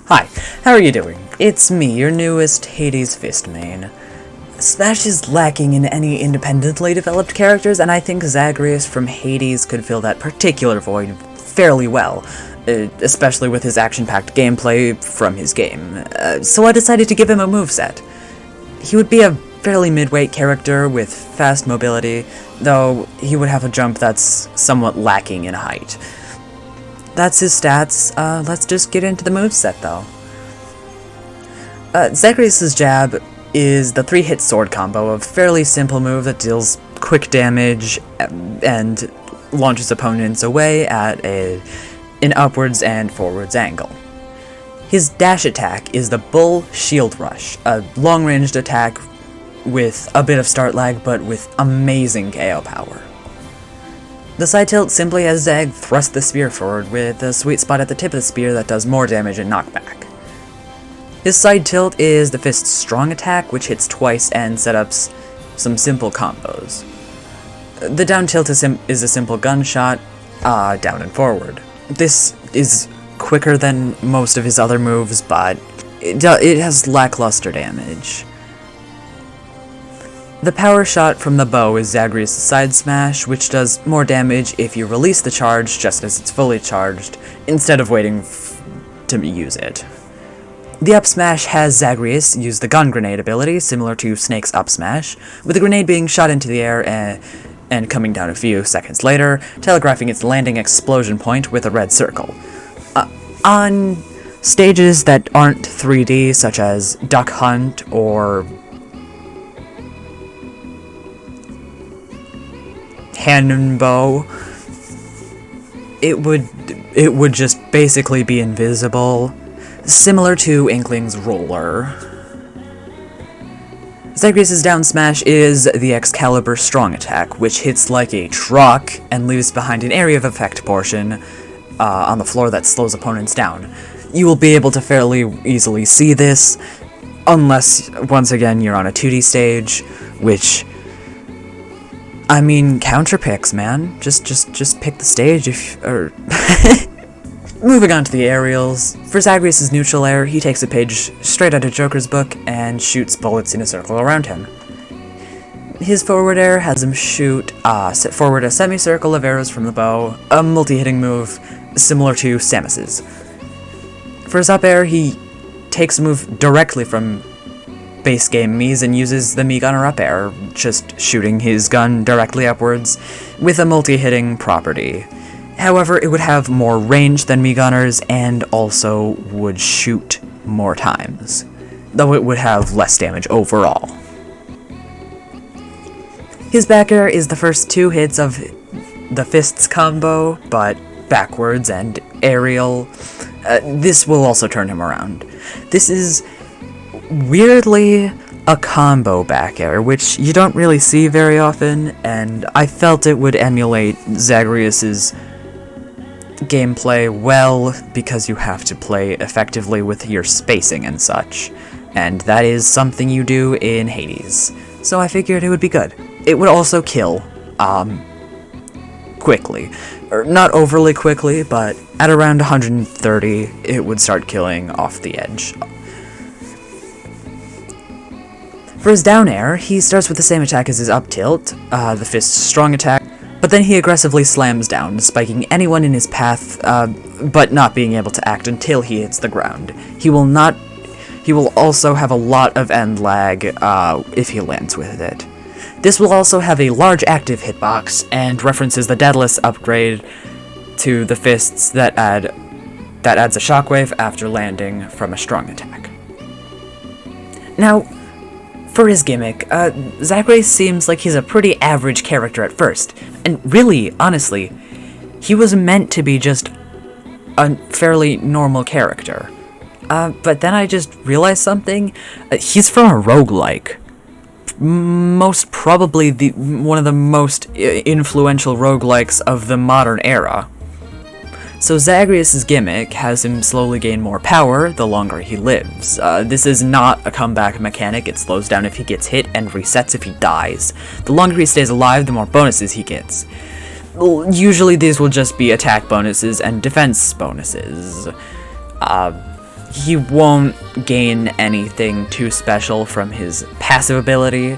Hi, how are you doing? It's me, your newest Hades Fist main. Smash is lacking in any independently developed characters, and I think Zagreus from Hades could fill that particular void fairly well, especially with his action-packed gameplay from his game. So I decided to give him a moveset. He would be a fairly mid-weight character with fast mobility, though he would have a jump that's somewhat lacking in height. That's his stats. Let's just get into the moveset, though. Zagreus' jab is the 3-hit sword combo, a fairly simple move that deals quick damage and launches opponents away at an upwards and forwards angle. His dash attack is the Bull Shield Rush, a long-ranged attack with a bit of start lag, but with amazing KO power. The side tilt simply has Zag thrust the spear forward with a sweet spot at the tip of the spear that does more damage and knockback. His side tilt is the Fist's strong attack, which hits twice and set up some simple combos. The down tilt is a simple gunshot, down and forward. This is quicker than most of his other moves, but it has lackluster damage. The power shot from the bow is Zagreus' side smash, which does more damage if you release the charge just as it's fully charged, instead of waiting to use it. The up smash has Zagreus use the gun grenade ability, similar to Snake's up smash, with the grenade being shot into the air and coming down a few seconds later, telegraphing its landing explosion point with a red circle. On stages that aren't 3D, such as Duck Hunt or Hand and Bow, it would just basically be invisible, similar to Inkling's Roller. Zagreus' down smash is the Excalibur strong attack, which hits like a truck and leaves behind an area of effect portion on the floor that slows opponents down. You will be able to fairly easily see this, unless, once again, you're on a 2D stage, which, I mean, counter picks, man. Just pick the stage or moving on to the aerials. For Zagreus' neutral air, he takes a page straight out of Joker's book and shoots bullets in a circle around him. His forward air has him shoot forward a semicircle of arrows from the bow, a multi-hitting move similar to Samus's. For his up air, he takes a move directly from base game Mii's and uses the Mii Gunner up air, just shooting his gun directly upwards with a multi-hitting property. However, it would have more range than Mii Gunners and also would shoot more times, though it would have less damage overall. His back air is the first 2 hits of the Fists combo, but backwards and aerial. This will also turn him around. This is weirdly a combo back air, which you don't really see very often, and I felt it would emulate Zagreus' gameplay well, because you have to play effectively with your spacing and such, and that is something you do in Hades, so I figured it would be good. It would also kill, quickly. Or not overly quickly, but at around 130, it would start killing off the edge. For his down air, he starts with the same attack as his up tilt, the Fist's strong attack, but then he aggressively slams down, spiking anyone in his path, but not being able to act until he hits the ground. He will also have a lot of end lag, if he lands with it. This will also have a large active hitbox, and references the Daedalus upgrade to the Fists that adds a shockwave after landing from a strong attack. Now, for his gimmick, Zagreus seems like he's a pretty average character at first, and really, honestly, he was meant to be just a fairly normal character. But then I just realized something. He's from a roguelike. Most probably one of the most influential roguelikes of the modern era. So Zagreus' gimmick has him slowly gain more power the longer he lives. This is not a comeback mechanic, it slows down if he gets hit and resets if he dies. The longer he stays alive, the more bonuses he gets. Usually these will just be attack bonuses and defense bonuses. he won't gain anything too special from his passive ability.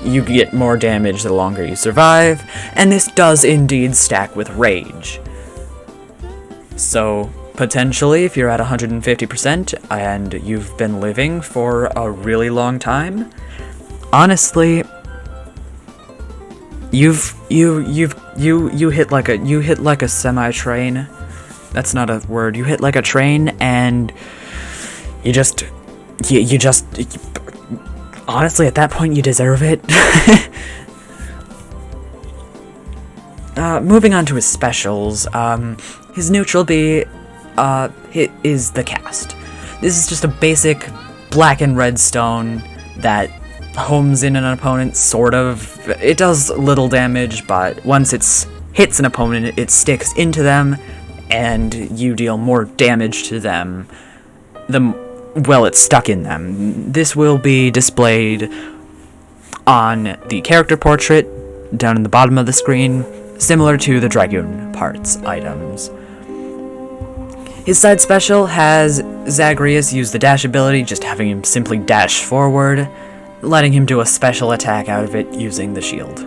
You get more damage the longer you survive, and this does indeed stack with rage. So, potentially, if you're at 150% and you've been living for a really long time, honestly, you hit like a semi-train. That's not a word. You hit like a train, and you just honestly, at that point, you deserve it. Moving on to his specials, his neutral B is the cast. This is just a basic black and red stone that homes in an opponent, sort of. It does little damage, but once it hits an opponent, it sticks into them, and you deal more damage to them well, it's stuck in them. This will be displayed on the character portrait down in the bottom of the screen, similar to the Dragoon parts items. His side special has Zagreus use the dash ability, just having him simply dash forward, letting him do a special attack out of it using the shield.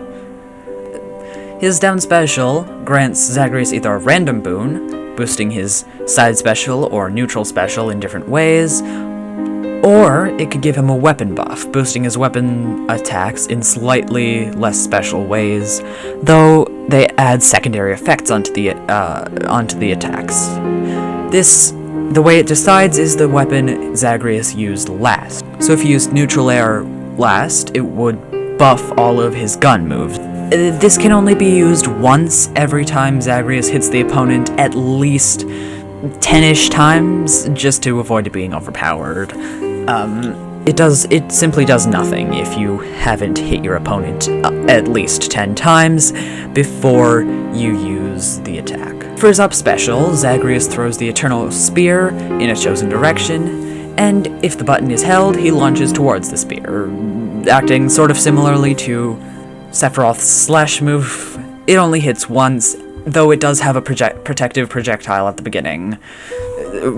His down special grants Zagreus either a random boon, boosting his side special or neutral special in different ways, or it could give him a weapon buff, boosting his weapon attacks in slightly less special ways, though they add secondary effects onto the attacks. The way it decides is the weapon Zagreus used last. So if he used neutral air last, it would buff all of his gun moves. This can only be used once every time Zagreus hits the opponent, at least 10-ish times, just to avoid it being overpowered. It simply does nothing if you haven't hit your opponent at least 10 times before you use the attack. For his up special, Zagreus throws the Eternal Spear in a chosen direction, and if the button is held, he launches towards the spear, acting sort of similarly to Sephiroth's slash move. It only hits once, though it does have a protective projectile at the beginning,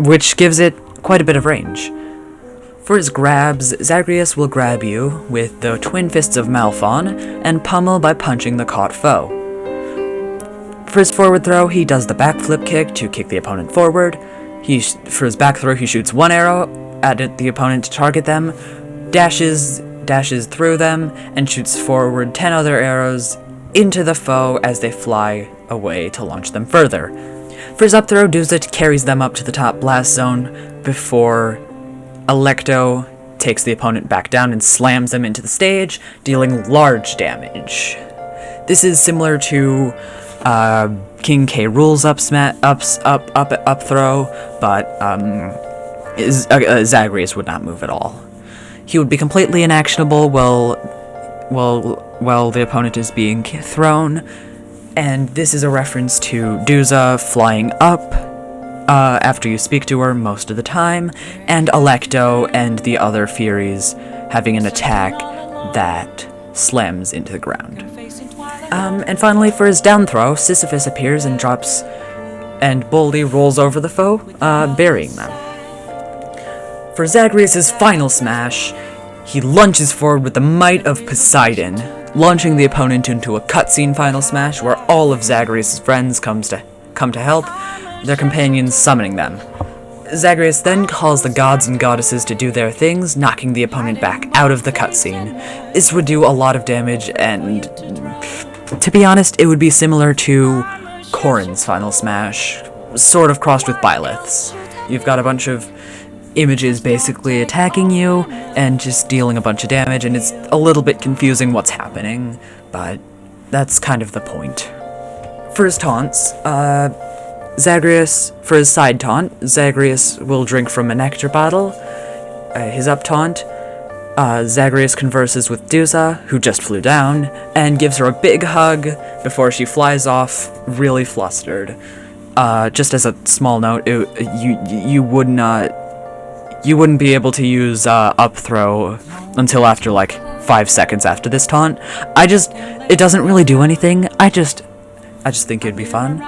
which gives it quite a bit of range. For his grabs, Zagreus will grab you with the Twin Fists of Malphon and pummel by punching the caught foe. For his forward throw, he does the backflip kick to kick the opponent forward. For his back throw, he shoots one arrow at the opponent to target them, dashes through them, and shoots forward 10 other arrows into the foe as they fly away to launch them further. For his up throw, Duzit carries them up to the top blast zone before Alecto takes the opponent back down and slams them into the stage, dealing large damage. This is similar to King K. Rool's up throw, but Zagreus would not move at all. He would be completely inactionable while the opponent is being thrown, and this is a reference to Duza flying up after you speak to her most of the time, and Alecto and the other Furies having an attack that slams into the ground. And finally, for his down throw, Sisyphus appears and drops, and boldly rolls over the foe, burying them. For Zagreus' final smash, he lunges forward with the might of Poseidon, launching the opponent into a cutscene final smash where all of Zagreus' friends come to help, their companions summoning them. Zagreus then calls the gods and goddesses to do their things, knocking the opponent back out of the cutscene. This would do a lot of damage, and to be honest, it would be similar to Corrin's final smash, sort of crossed with Byleth's. You've got a bunch of images basically attacking you and just dealing a bunch of damage, and it's a little bit confusing what's happening, but that's kind of the point. For his taunts, for his side taunt, Zagreus will drink from a nectar bottle. His up taunt, Zagreus converses with Duza, who just flew down, and gives her a big hug before she flies off, really flustered. Just as a small note, you wouldn't be able to use up throw until after like 5 seconds after this taunt. It doesn't really do anything. I just think it'd be fun.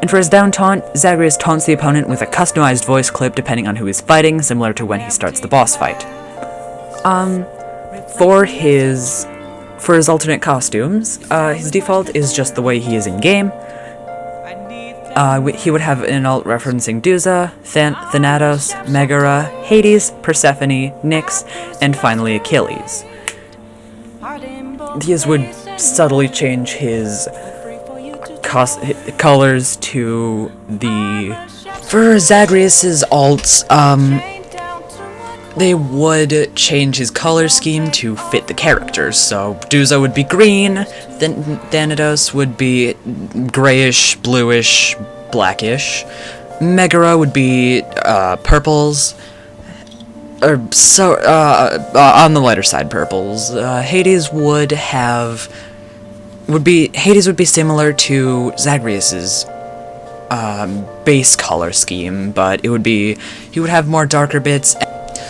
And for his down taunt, Zagreus taunts the opponent with a customized voice clip depending on who he's fighting, similar to when he starts the boss fight. For his alternate costumes, his default is just the way he is in-game. He would have an alt referencing Duza, Thanatos, Megara, Hades, Persephone, Nyx, and finally Achilles. These would subtly change his colors to the... For Zagreus' alts, they would change his color scheme to fit the characters. So Duza would be green, then Thanatos would be grayish, bluish, blackish. Megara would be purples, on the lighter side purples. Hades would be similar to Zagreus's base color scheme, but he would have more darker bits.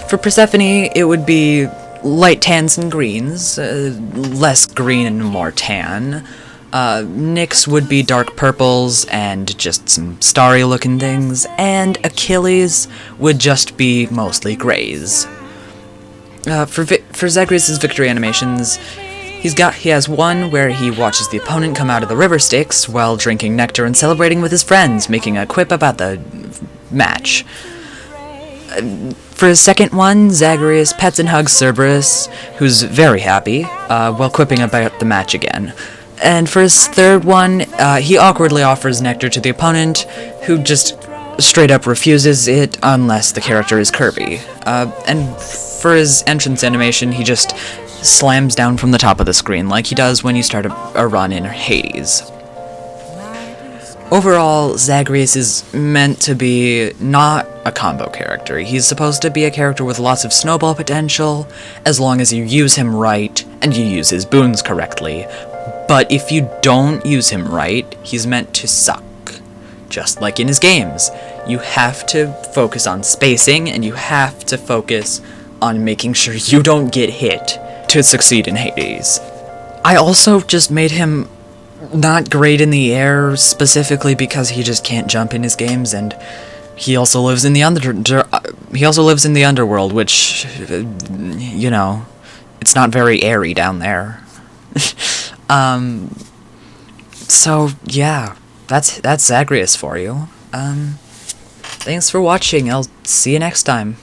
For Persephone, it would be light tans and greens, less green and more tan. Nyx would be dark purples and just some starry-looking things, and Achilles would just be mostly grays. For Zagreus' victory animations, he has one where he watches the opponent come out of the river Styx while drinking nectar and celebrating with his friends, making a quip about the match. For his second one, Zagreus pets and hugs Cerberus, who's very happy, while quipping about the match again. And for his third one, he awkwardly offers nectar to the opponent, who just straight up refuses it unless the character is Kirby. And for his entrance animation, he just slams down from the top of the screen like he does when you start a run in Hades. Overall, Zagreus is meant to be not a combo character. He's supposed to be a character with lots of snowball potential, as long as you use him right and you use his boons correctly. But if you don't use him right, he's meant to suck. Just like in his games. You have to focus on spacing, and you have to focus on making sure you don't get hit to succeed in Hades. I also just made him not great in the air, specifically because he just can't jump in his games, and he also lives in the underworld, which, you know, it's not very airy down there. So yeah, that's Zagreus for you. Thanks for watching. I'll see you next time.